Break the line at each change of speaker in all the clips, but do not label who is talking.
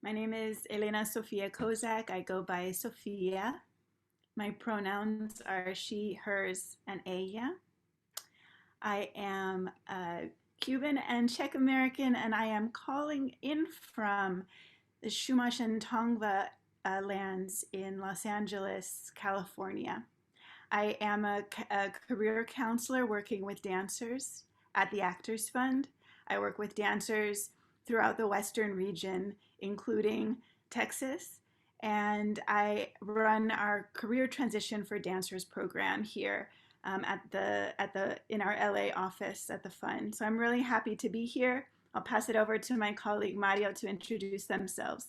My name is Elena Sophia Kozak. I go by Sophia. My pronouns are she, hers, and ella. I am Cuban and Czech American, and I am calling in from the Chumash and Tongva lands in Los Angeles, California. I am a career counselor working with dancers at the Actors Fund. I work with dancers throughout the Western region, including Texas, and I run our career transition for dancers program here in our LA office at the fund. So I'm really happy to be here. I'll pass it over to my colleague Mario to introduce themselves.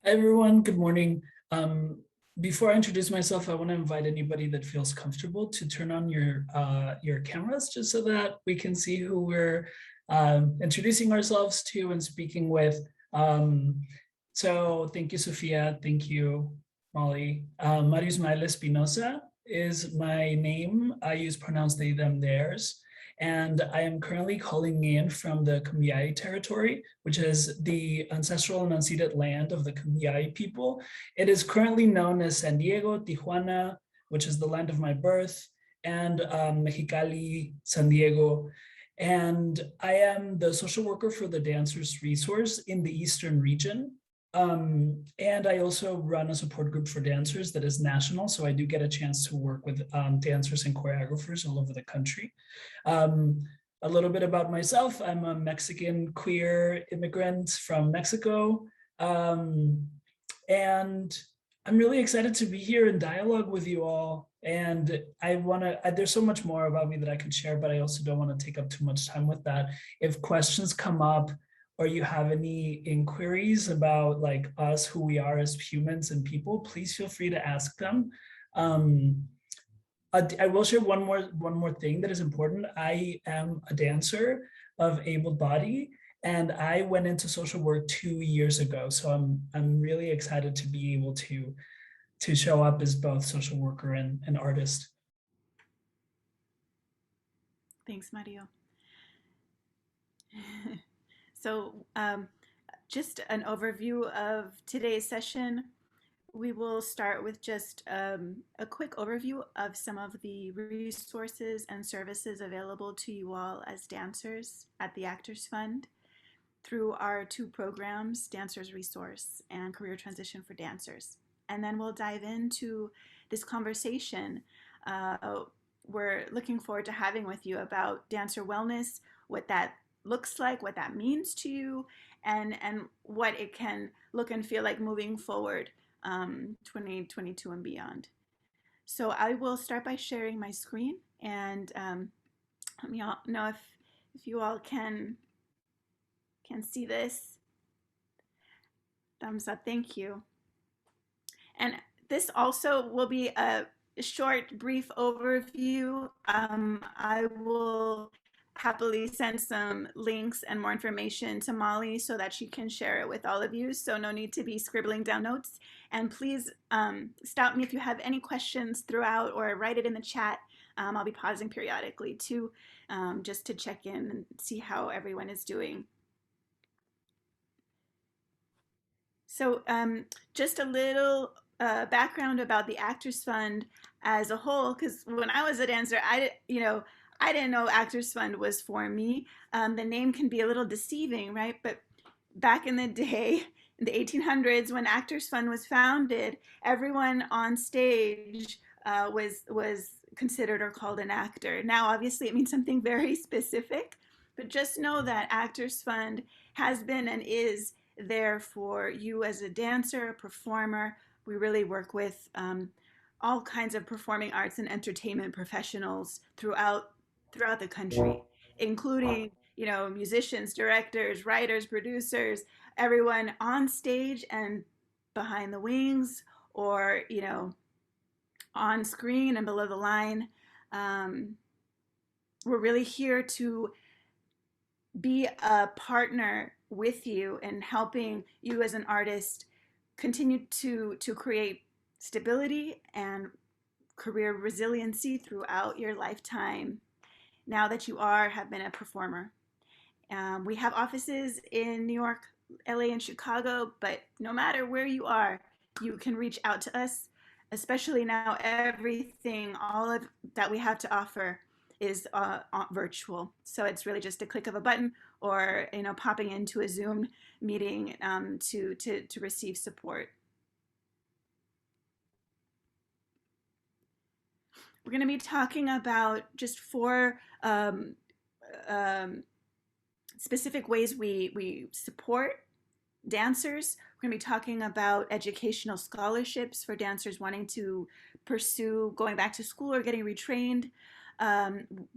Hi everyone, good morning. Before I introduce myself, I want to invite anybody that feels comfortable to turn on your cameras just so that we can see who we're introducing ourselves to and speaking with. So thank you, Sophia. Thank you, Molly. Marius Pinosa is my name. I use pronouns they, them, theirs. And I am currently calling in from the Kumeyaay territory, which is the ancestral and unceded land of the Kumeyaay people. It is currently known as San Diego, Tijuana, which is the land of my birth, and Mexicali, San Diego. And I am the social worker for the Dancers Resource in the Eastern region. And I also run a support group for dancers that is national. So I do get a chance to work with dancers and choreographers all over the country. A little bit about myself. I'm a Mexican queer immigrant from Mexico. And I'm really excited to be here in dialogue with you all. And there's so much more about me that I could share, but I also don't want to take up too much time with that. If questions come up, or you have any inquiries about like us, who we are as humans and people, please feel free to ask them. I will share one more thing that is important. I am a dancer of able body, and I went into social work 2 years ago. So I'm really excited to be able to show up as both social worker and artist.
Thanks, Mario. So just an overview of today's session. We will start with just a quick overview of some of the resources and services available to you all as dancers at the Actors Fund through our two programs, Dancers Resource and Career Transition for Dancers. And then we'll dive into this conversation we're looking forward to having with you about dancer wellness, what that looks like, what that means to you, and what it can look and feel like moving forward 2022 and beyond. So I will start by sharing my screen, and let me know if you all can see this. Thumbs up, thank you. And this also will be a short, brief overview. I will happily send some links and more information to Molly so that she can share it with all of you. So no need to be scribbling down notes. And please stop me if you have any questions throughout, or write it in the chat. I'll be pausing periodically too, just to check in and see how everyone is doing. So just a little background about the Actors Fund as a whole, because when I was a dancer, I didn't know Actors Fund was for me. The name can be a little deceiving, right? But back in the day, in the 1800s, when Actors Fund was founded, everyone on stage was considered or called an actor. Now, obviously, it means something very specific, but just know that Actors Fund has been and is there for you as a dancer, a performer. We really work with all kinds of performing arts and entertainment professionals throughout the country, including musicians, directors, writers, producers, everyone on stage and behind the wings, or on screen and below the line. We're really here to be a partner with you in helping you as an artist continue to create stability and career resiliency throughout your lifetime, now that you have been a performer. We have offices in New York, LA, and Chicago, but no matter where you are, you can reach out to us, especially now everything, all of that we have to offer is virtual. So it's really just a click of a button or popping into a Zoom meeting to receive support. We're going to be talking about just four um, specific ways we support dancers. We're going to be talking about educational scholarships for dancers wanting to pursue going back to school or getting retrained.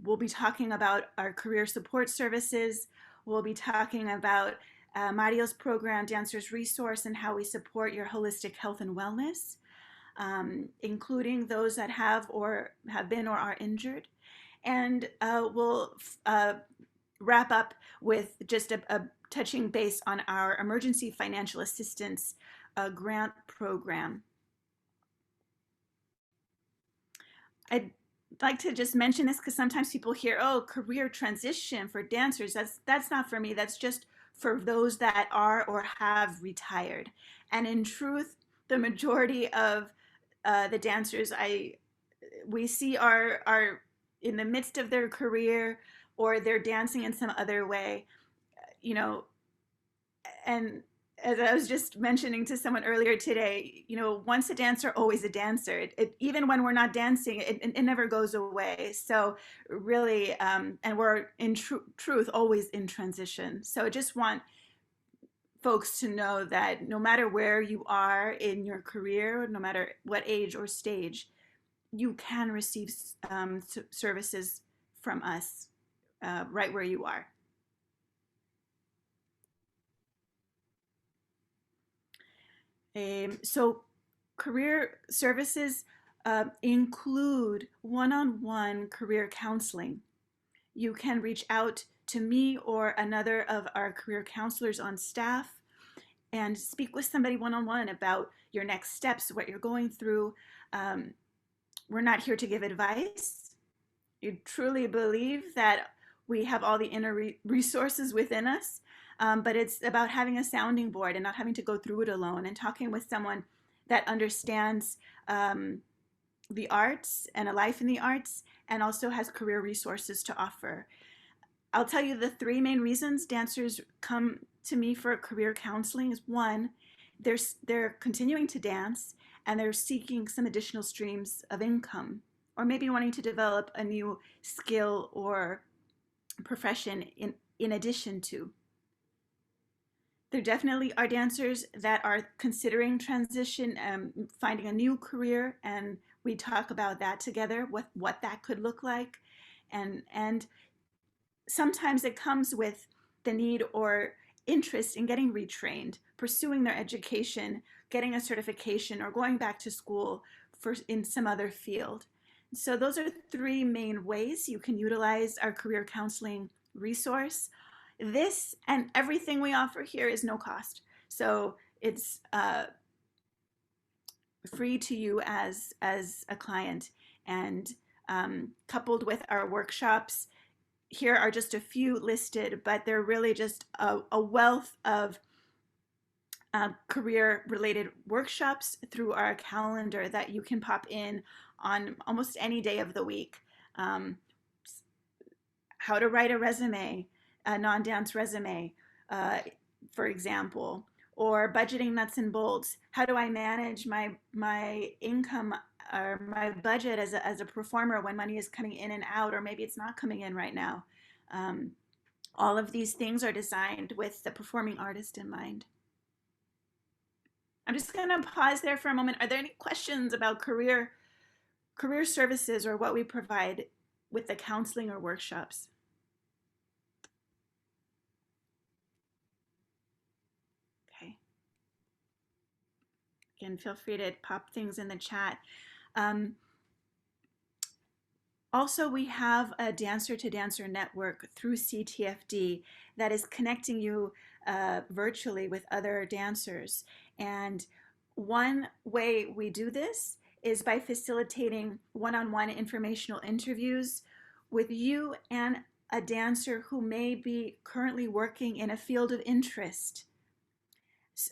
We'll be talking about our career support services. We'll be talking about Marius program, Dancers Resource, and how we support your holistic health and wellness, including those that have been or are injured. And we'll wrap up with just a touching base on our emergency financial assistance grant program. I'd like to just mention this because sometimes people hear, oh, career transition for dancers. That's not for me. That's just for those that are or have retired. And in truth, the majority of the dancers we see are in the midst of their career, or they're dancing in some other way, and as I was just mentioning to someone earlier today, once a dancer, always a dancer. Even when we're not dancing, it never goes away. So really, and we're in truth always in transition. So I just want folks to know that no matter where you are in your career, no matter what age or stage, you can receive services from us right where you are. So career services include one-on-one career counseling. You can reach out to me or another of our career counselors on staff and speak with somebody one-on-one about your next steps, what you're going through. We're not here to give advice. You truly believe that we have all the inner resources within us, but it's about having a sounding board and not having to go through it alone, and talking with someone that understands the arts and a life in the arts, and also has career resources to offer. I'll tell you the three main reasons dancers come to me for career counseling is: one, they're continuing to dance and they're seeking some additional streams of income, or maybe wanting to develop a new skill or profession in addition to. There definitely are dancers that are considering transition, finding a new career, and we talk about that together, what that could look like. And sometimes it comes with the need or interest in getting retrained, pursuing their education, getting a certification, or going back to school in some other field. So those are three main ways you can utilize our career counseling resource. This and everything we offer here is no cost. So it's free to you as a client. And coupled with our workshops, here are just a few listed, but they're really just a wealth of career-related workshops through our calendar that you can pop in on almost any day of the week. How to write a resume, a non-dance resume, for example, or budgeting nuts and bolts. How do I manage my income or my budget as a performer when money is coming in and out, or maybe it's not coming in right now? All of these things are designed with the performing artist in mind. I'm just going to pause there for a moment. Are there any questions about career services or what we provide with the counseling or workshops? Okay. Again, feel free to pop things in the chat. Also, we have a dancer-to-dancer network through Ctfd that is connecting you virtually with other dancers. And one way we do this is by facilitating one-on-one informational interviews with you and a dancer who may be currently working in a field of interest,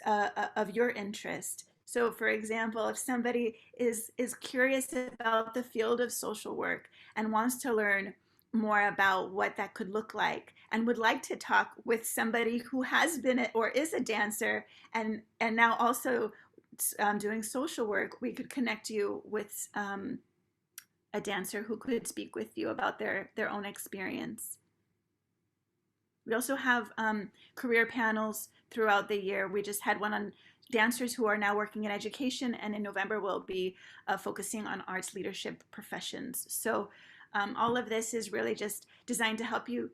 of your interest. So, for example, if somebody is curious about the field of social work and wants to learn more about what that could look like and would like to talk with somebody who has been or is a dancer and now also doing social work, we could connect you with a dancer who could speak with you about their own experience. We also have career panels throughout the year. We just had one on dancers who are now working in education, and in November we'll be focusing on arts leadership professions. So all of this is really just designed to help you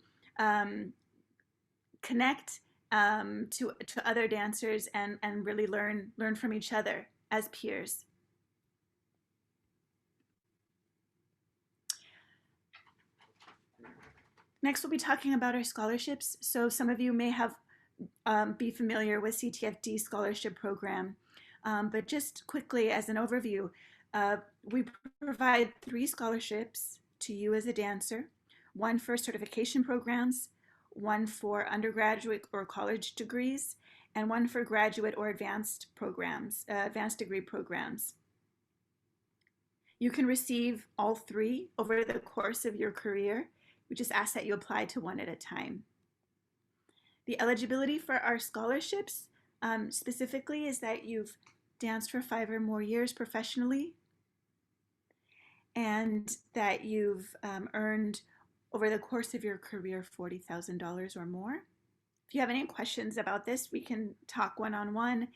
connect to other dancers and really learn from each other as peers. Next, we'll be talking about our scholarships. So some of you may have be familiar with Ctfd scholarship program, but just quickly as an overview, we provide 3 scholarships to you as a dancer, one for certification programs, one for undergraduate or college degrees, and one for graduate or advanced programs, advanced degree programs. You can receive all 3 over the course of your career. We just ask that you apply to one at a time. The eligibility for our scholarships specifically is that you've danced for 5 or more years professionally, and that you've earned over the course of your career $40,000 or more. If you have any questions about this, we can talk one-on-one,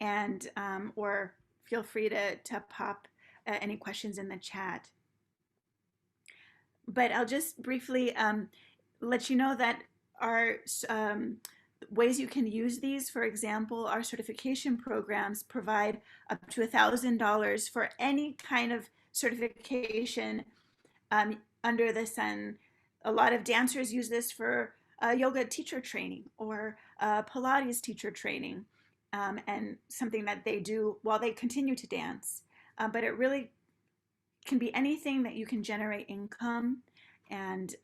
and or feel free to pop any questions in the chat. But I'll just briefly let you know that our ways you can use these, for example, our certification programs provide up to $1,000 for any kind of certification under the sun. A lot of dancers use this for yoga teacher training or Pilates teacher training, and something that they do while they continue to dance. But it really can be anything that you can generate income and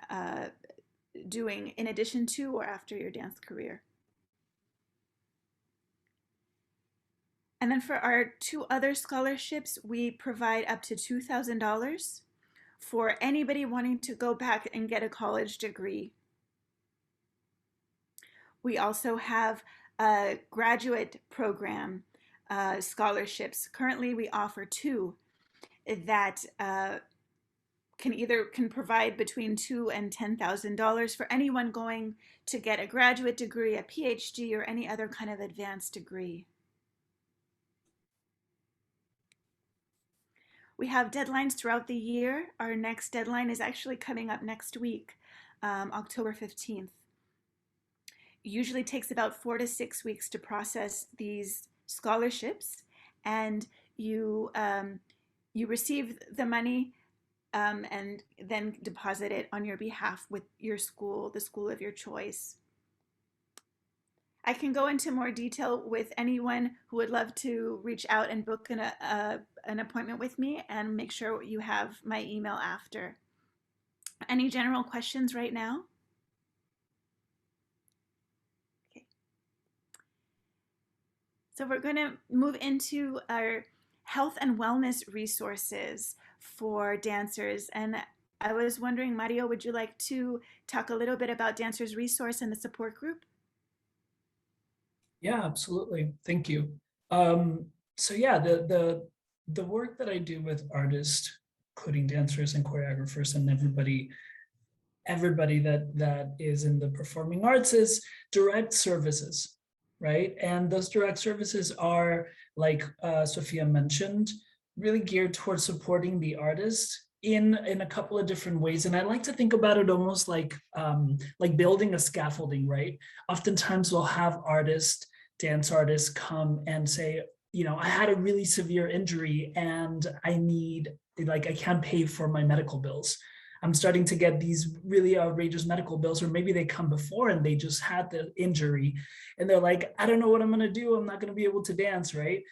doing in addition to or after your dance career. And then for our 2 other scholarships, we provide up to $2,000 for anybody wanting to go back and get a college degree. We also have a graduate program scholarships. Currently, we offer 2 that can provide between $2,000 and $10,000 for anyone going to get a graduate degree, a PhD, or any other kind of advanced degree. We have deadlines throughout the year. Our next deadline is actually coming up next week, October 15th. It usually takes about 4 to 6 weeks to process these scholarships, and you receive the money and then deposit it on your behalf with your school, the school of your choice. I can go into more detail with anyone who would love to reach out and book an appointment with me, and make sure you have my email after. Any general questions right now? Okay. So we're going to move into our health and wellness resources for dancers. And I was wondering, Mario, would you like to talk a little bit about Dancers Resource and the support group?
Yeah, absolutely. Thank you. So yeah, the work that I do with artists, including dancers and choreographers and everybody that is in the performing arts, is direct services, right? And those direct services are, like Sophia mentioned, really geared towards supporting the artist in a couple of different ways. And I like to think about it almost like building a scaffolding, right? Oftentimes we'll have dance artists come and say, you know, I had a really severe injury and I can't pay for my medical bills. I'm starting to get these really outrageous medical bills, or maybe they come before and they just had the injury and they're like, I don't know what I'm going to do. I'm not going to be able to dance, right?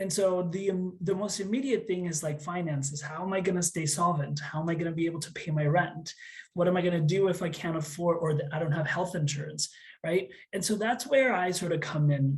And so the most immediate thing is like finances. How am I going to stay solvent? How am I going to be able to pay my rent? What am I going to do if I can't afford, or I don't have health insurance, right? And so that's where I sort of come in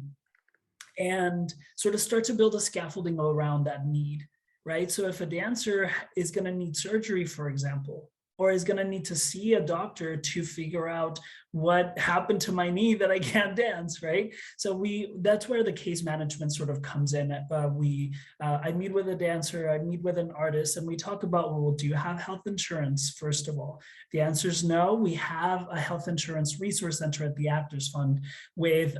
and sort of start to build a scaffolding around that need, right? So if a dancer is going to need surgery, for example, or is going to need to see a doctor to figure out what happened to my knee that I can't dance, right? So that's where the case management sort of comes in. I meet with a dancer, I meet with an artist, and we talk about, well, do you have health insurance? First of all, the answer is no. We have a health insurance resource center at the Actors Fund with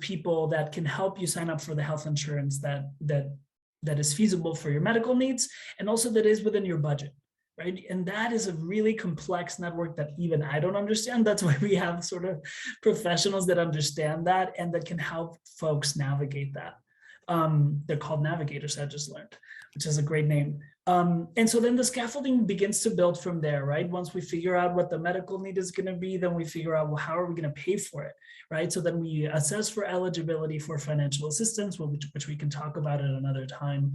people that can help you sign up for the health insurance that is feasible for your medical needs, and also that is within your budget. Right. And that is a really complex network that even I don't understand. That's why we have sort of professionals that understand that and that can help folks navigate that. They're called navigators, I just learned, which is a great name. And so then the scaffolding begins to build from there, right? Once we figure out what the medical need is going to be, then we figure out, well, how are we going to pay for it, right? So then we assess for eligibility for financial assistance, which we can talk about at another time.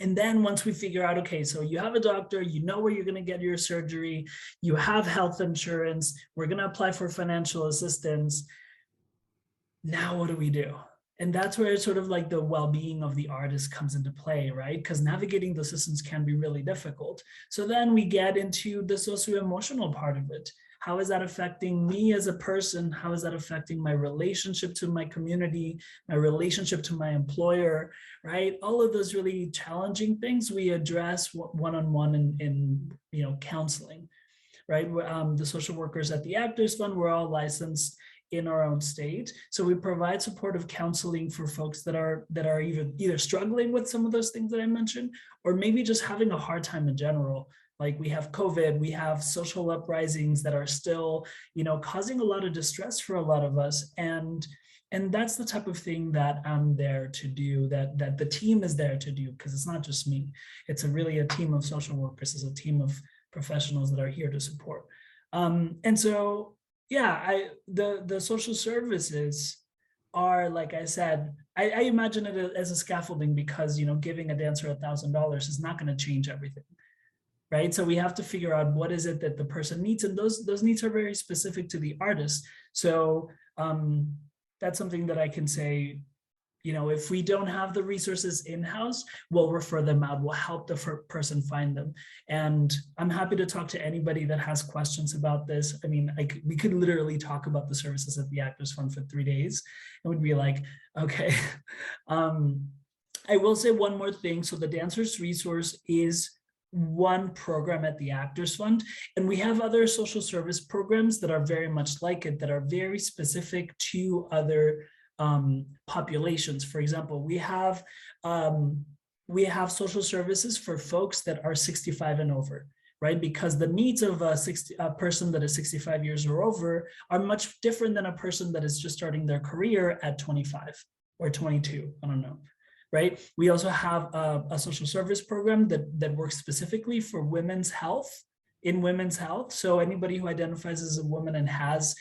And then once we figure out, okay, so you have a doctor, you know where you're going to get your surgery, you have health insurance, we're going to apply for financial assistance. Now what do we do? And that's where it's sort of like the well-being of the artist comes into play, right? Because navigating the systems can be really difficult. So then we get into the socio-emotional part of it. How is that affecting me as a person? How is that affecting my relationship to my community, my relationship to my employer, right? All of those really challenging things we address one-on-one in counseling, right? The social workers at the Actors Fund, we're all licensed in our own state. So we provide supportive counseling for folks that are either struggling with some of those things that I mentioned, or maybe just having a hard time in general. Like we have COVID, we have social uprisings that are still, causing a lot of distress for a lot of us. And that's the type of thing that I'm there to do, that the team is there to do, because it's not just me. It's really a team of social workers, it's a team of professionals that are here to support. And so, yeah, the social services are, like I said, I imagine it as a scaffolding, because giving a dancer $1,000 is not going to change everything. Right. So we have to figure out what is it that the person needs. And those needs are very specific to the artist. So that's something that I can say, if we don't have the resources in-house, we'll refer them out. We'll help the person find them. And I'm happy to talk to anybody that has questions about this. I mean, we could literally talk about the services at the Actors Fund for 3 days. It would be like, okay. I will say one more thing. So the Dancers Resource is one program at the Actors Fund, and we have other social service programs that are very much like it, that are very specific to other populations. For example, we have social services for folks that are 65 and over, right? Because the needs of a person that is 65 years or over are much different than a person that is just starting their career at 25 or 22, I don't know. Right. We also have a social service program that works specifically for women's health, in women's health. So anybody who identifies as a woman and has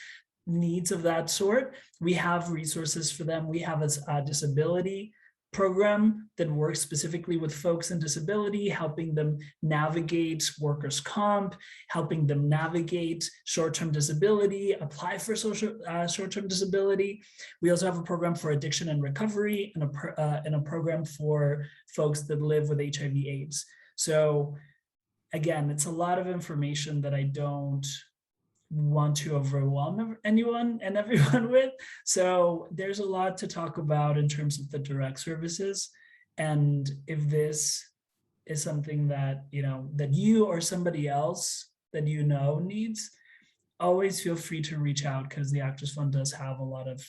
needs of that sort, we have resources for them. We have a disability program that works specifically with folks in disability, helping them navigate workers' comp, helping them navigate short-term disability, apply for short-term disability. We also have a program for addiction and recovery, and a program for folks that live with HIV/AIDS. So again, it's a lot of information that I don't want to overwhelm anyone and everyone with. So there's a lot to talk about in terms of the direct services. And if this is something that, that you or somebody else that needs, always feel free to reach out, because the Actors Fund does have a lot of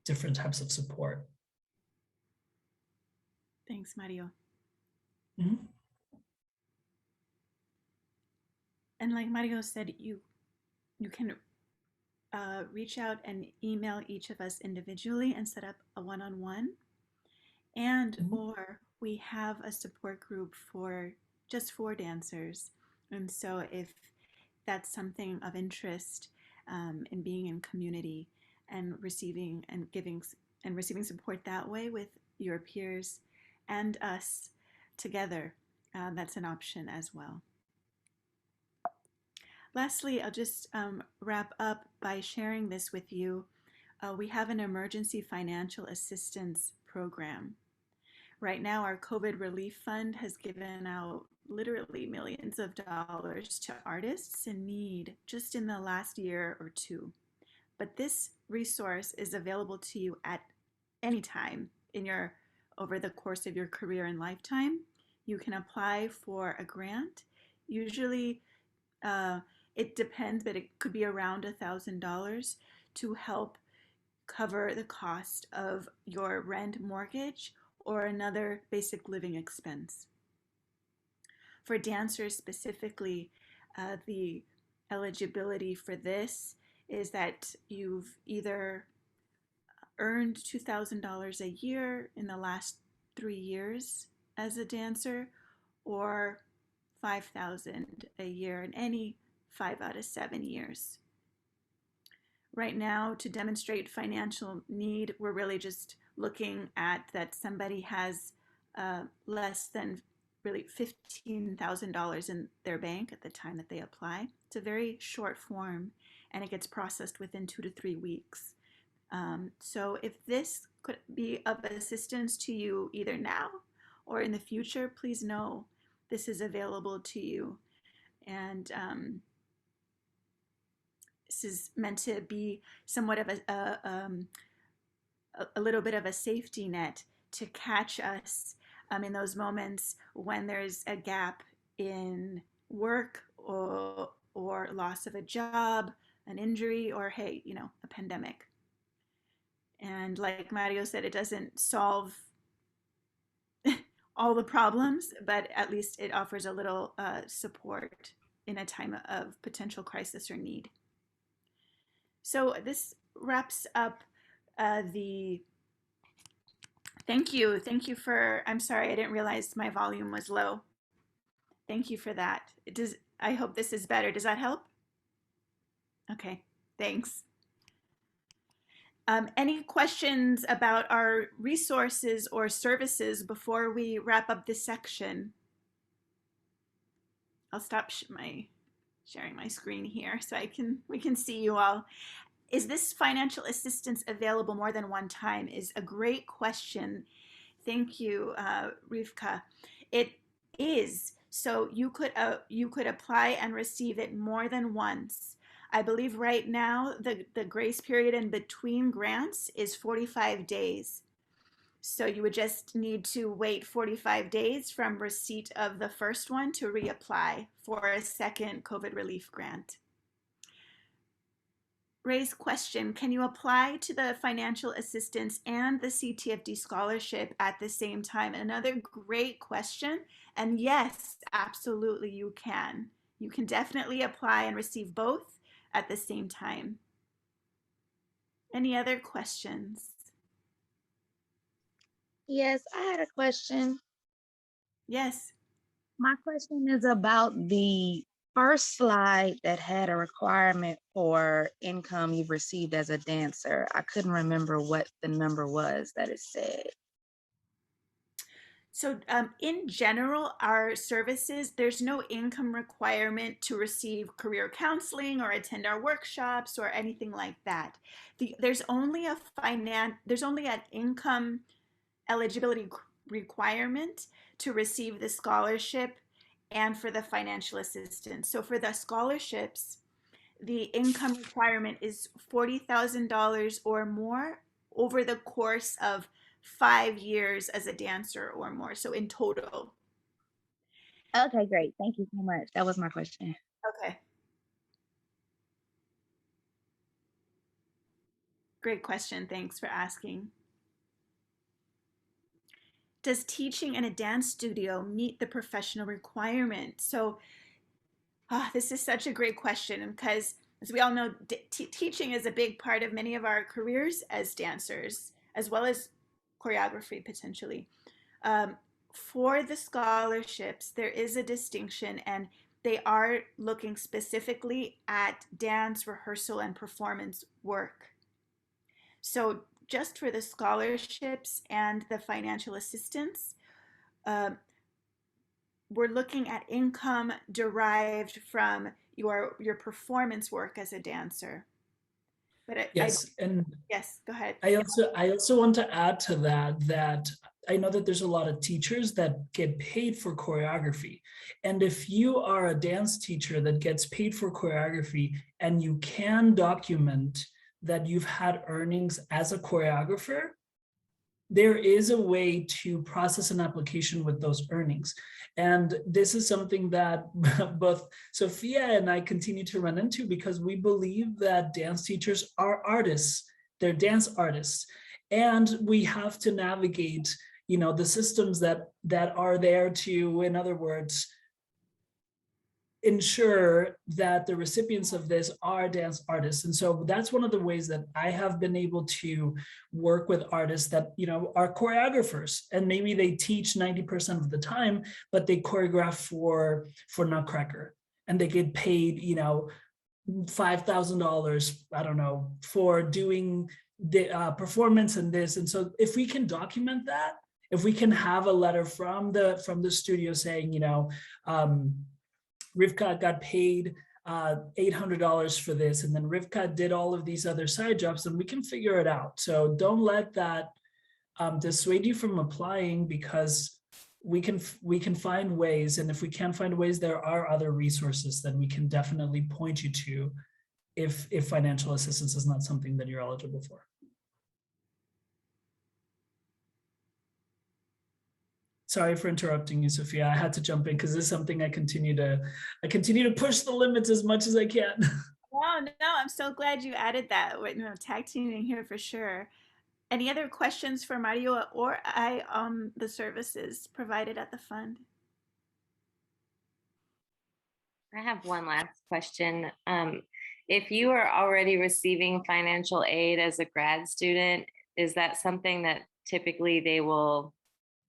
different types of support.
Thanks, Mario.
Mm-hmm.
And like Mario said, you can reach out and email each of us individually and set up a one-on-one. And or we have a support group just for dancers. And so if that's something of interest, in being in community and receiving support that way with your peers and us together. That's an option as well. Lastly, I'll just wrap up by sharing this with you. We have an emergency financial assistance program. Right now, our COVID relief fund has given out literally millions of dollars to artists in need just in the last year or two. But this resource is available to you at any time over the course of your career and lifetime. You can apply for a grant. Usually, it depends, but it could be around $1,000 to help cover the cost of your rent, mortgage, or another basic living expense. For dancers specifically, the eligibility for this is that you've either earned $2,000 a year in the last 3 years as a dancer, or $5,000 a year in any 5 out of 7 years. Right now, to demonstrate financial need, we're really just looking at that somebody has less than really $15,000 in their bank at the time that they apply. It's a very short form, and it gets processed within 2 to 3 weeks. So if this could be of assistance to you either now or in the future, please know this is available to you. And this is meant to be somewhat of a little bit of a safety net to catch us in those moments when there's a gap in work or loss of a job, an injury, or hey, a pandemic. And like Mario said, it doesn't solve all the problems, but at least it offers a little support in a time of potential crisis or need. So this wraps up the. Thank you for. I'm sorry, I didn't realize my volume was low. Thank you for that. I hope this is better. Does that help? Okay, thanks. Any questions about our resources or services before we wrap up this section? I'll stop sharing my screen here so we can see you all. Is this financial assistance available more than one time? Is a great question. Thank you, Rivka. It is. So you could apply and receive it more than once. I believe right now the grace period in between grants is 45 days. So you would just need to wait 45 days from receipt of the first one to reapply for a second COVID relief grant. Ray's question, can you apply to the financial assistance and the Ctfd scholarship at the same time? Another great question. And yes, absolutely you can. You can definitely apply and receive both at the same time. Any other questions?
Yes, I had a question.
Yes.
My question is about the first slide that had a requirement for income you've received as a dancer. I couldn't remember what the number was that it said.
So in general, our services, there's no income requirement to receive career counseling or attend our workshops or anything like that. There's only an income eligibility requirement to receive the scholarship and for the financial assistance. So for the scholarships, the income requirement is $40,000 or more over the course of 5 years as a dancer or more. So in total.
Okay, great. Thank you so much. That was my question.
Okay. Great question. Thanks for asking. Does teaching in a dance studio meet the professional requirement? So this is such a great question because, as we all know, teaching is a big part of many of our careers as dancers, as well as choreography potentially. For the scholarships, there is a distinction, and they are looking specifically at dance rehearsal and performance work. So just for the scholarships and the financial assistance, uh, we're looking at income derived from your performance work as a dancer. But
Yes, and
yes, go ahead.
I also want to add to that I know that there's a lot of teachers that get paid for choreography. And if you are a dance teacher that gets paid for choreography and you can document that you've had earnings as a choreographer, there is a way to process an application with those earnings. And this is something that both Sophia and I continue to run into, because we believe that dance teachers are artists, they're dance artists. And we have to navigate, the systems that are there to, in other words, ensure that the recipients of this are dance artists. And so that's one of the ways that I have been able to work with artists that, are choreographers, and maybe they teach 90% of the time, but they choreograph for Nutcracker, and they get paid, $5,000, I don't know, for doing the performance in this. And so if we can document that, if we can have a letter from the studio saying, Rivka got paid $800 for this, and then Rivka did all of these other side jobs, and we can figure it out. So don't let that dissuade you from applying, because we can find ways, and if we can't find ways, there are other resources that we can definitely point you to if financial assistance is not something that you're eligible for. Sorry for interrupting you, Sophia. I had to jump in because this is something I continue to push the limits as much as I can.
Oh, no, I'm so glad you added that. We're, tag teaming here for sure. Any other questions for Mario or I on the services provided at the fund?
I have one last question. If you are already receiving financial aid as a grad student, is that something that typically they will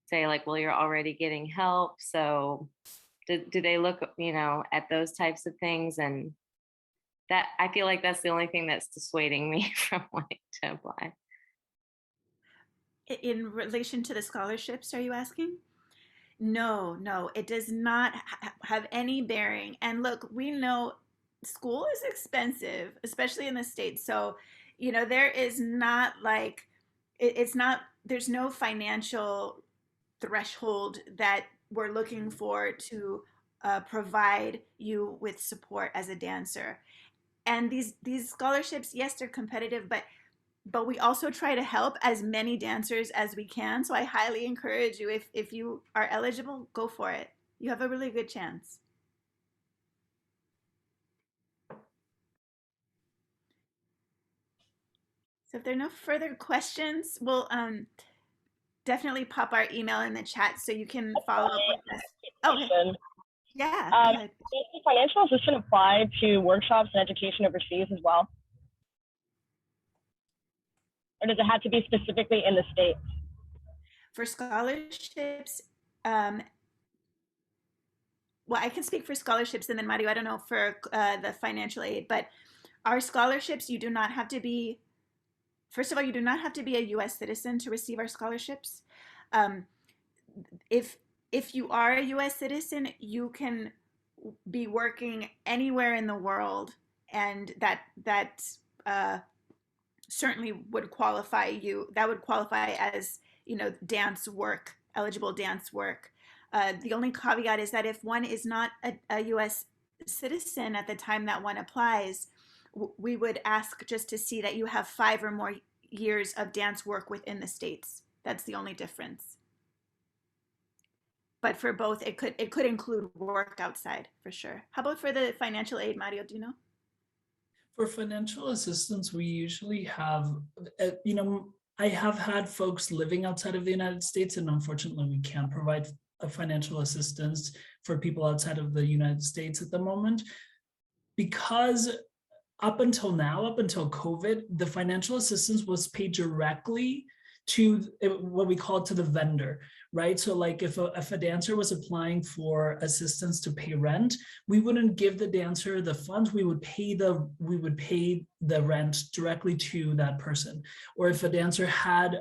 say, like, well, you're already getting help? So do they look, at those types of things? And that, I feel like that's the only thing that's dissuading me from wanting to apply.
In relation to the scholarships, are you asking? No, it does not have any bearing. And look, we know school is expensive, especially in the States. So, there is not like, it's not, there's no financial threshold that we're looking for to provide you with support as a dancer. And these scholarships, yes, they're competitive, but we also try to help as many dancers as we can. So I highly encourage you, if you are eligible, go for it. You have a really good chance. So if there are no further questions, we'll definitely pop our email in the chat so you can follow up with us. Okay. Yeah.
Does the financial assistance apply to workshops and education overseas as well? Or does it have to be specifically in the States?
For scholarships, well, I can speak for scholarships, and then Mario, I don't know for the financial aid, but our scholarships, you do not have to be, first of all, you do not have to be a US citizen to receive our scholarships. If you are a US citizen, you can be working anywhere in the world, and that certainly would qualify you. That would qualify as, dance work, eligible dance work. The only caveat is that if one is not a US citizen at the time that one applies, we would ask just to see that you have 5 or more years of dance work within the States. That's the only difference. But for both, it could include work outside for sure. How about for the financial aid, Mario? Do you know?
For financial assistance, we usually have, I have had folks living outside of the United States, and unfortunately, we can't provide a financial assistance for people outside of the United States at the moment, because up until now, up until COVID, the financial assistance was paid directly to what we call to the vendor, right? So like if a dancer was applying for assistance to pay rent, we wouldn't give the dancer the funds, we would pay the rent directly to that person. Or if a dancer had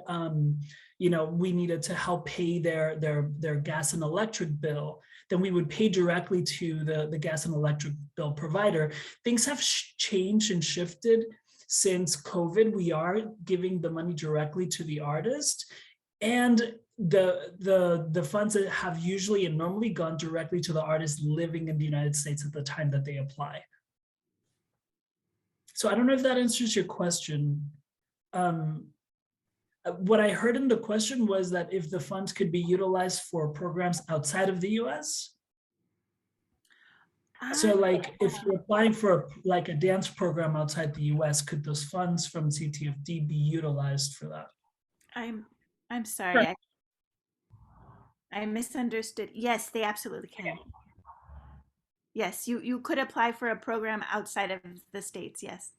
we needed to help pay their gas and electric bill, then we would pay directly to the gas and electric bill provider. Things have changed and shifted since COVID. We are giving the money directly to the artist, and the funds that have usually and normally gone directly to the artist living in the United States at the time that they apply. So I don't know if that answers your question. What I heard in the question was that if the funds could be utilized for programs outside of the US. So like if you're applying for like a dance program outside the US, could those funds from Ctfd be utilized for that?
I'm sorry. I misunderstood. Yes, they absolutely can. Yes, you could apply for a program outside of the States, yes.